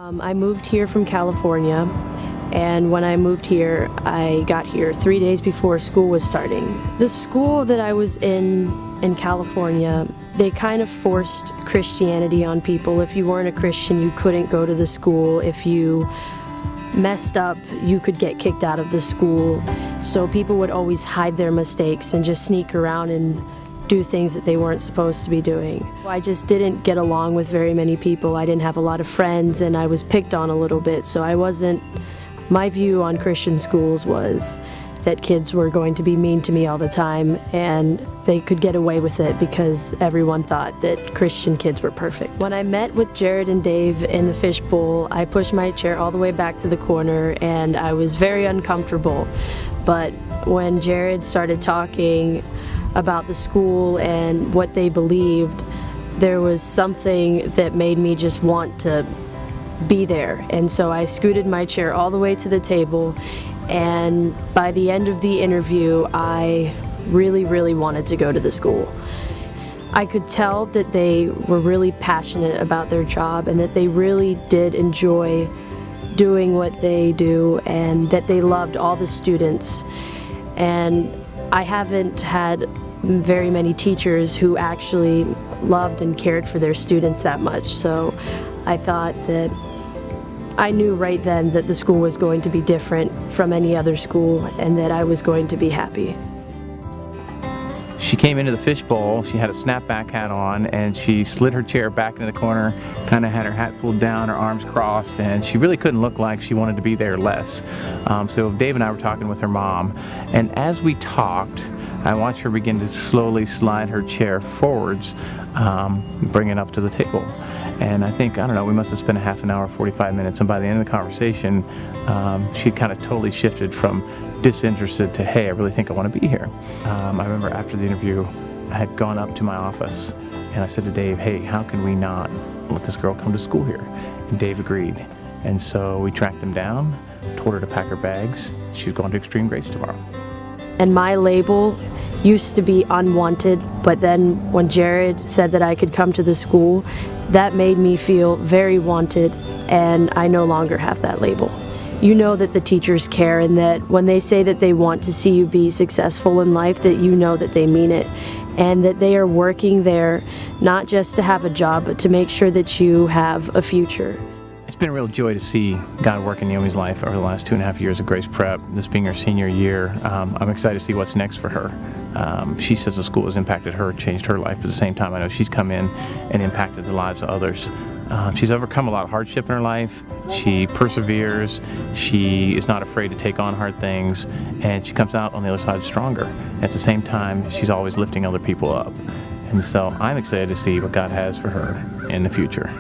I moved here from California, and when I moved here, I got here 3 days before school was starting. The school that I was in California, they kind of forced Christianity on people. If you weren't a Christian, you couldn't go to the school. If you messed up, you could get kicked out of the school. So people would always hide their mistakes and just sneak around and do things that they weren't supposed to be doing. I just didn't get along with very many people. I didn't have a lot of friends, and I was picked on a little bit, so my view on Christian schools was that kids were going to be mean to me all the time, and they could get away with it because everyone thought that Christian kids were perfect. When I met with Jared and Dave in the fishbowl, I pushed my chair all the way back to the corner, and I was very uncomfortable. But when Jared started talking about the school and what they believed, there was something that made me just want to be there. And so I scooted my chair all the way to the table, and by the end of the interview, I really wanted to go to the school. I could tell that they were really passionate about their job and that they really did enjoy doing what they do and that they loved all the students. And I haven't had very many teachers who actually loved and cared for their students that much, so I thought that I knew right then that the school was going to be different from any other school and that I was going to be happy. She came into the fishbowl, she had a snapback hat on, and she slid her chair back into the corner, kind of had her hat pulled down, her arms crossed, and she really couldn't look like she wanted to be there less. So Dave and I were talking with her mom, and as we talked, I watched her begin to slowly slide her chair forwards, bring it up to the table. And I think, I don't know, we must have spent a half an hour, 45 minutes, and by the end of the conversation, she kind of totally shifted from disinterested to, hey, I really think I want to be here. I remember after the interview, I had gone up to my office, and I said to Dave, hey, how can we not let this girl come to school here? And Dave agreed. And so we tracked him down, told her to pack her bags. She's going to Extreme Grace tomorrow. And my label used to be unwanted, but then when Jared said that I could come to the school, that made me feel very wanted, and I no longer have that label. You know that the teachers care, and that when they say that they want to see you be successful in life, that you know that they mean it, and that they are working there not just to have a job, but to make sure that you have a future. It's been a real joy to see God work in Naomi's life over the last 2.5 years of Grace Prep, this being her senior year. I'm excited to see what's next for her. She says the school has impacted her, changed her life, but at the same time I know she's come in and impacted the lives of others. She's overcome a lot of hardship in her life. She perseveres, she is not afraid to take on hard things, and she comes out on the other side stronger. At the same time, she's always lifting other people up. And so I'm excited to see what God has for her in the future.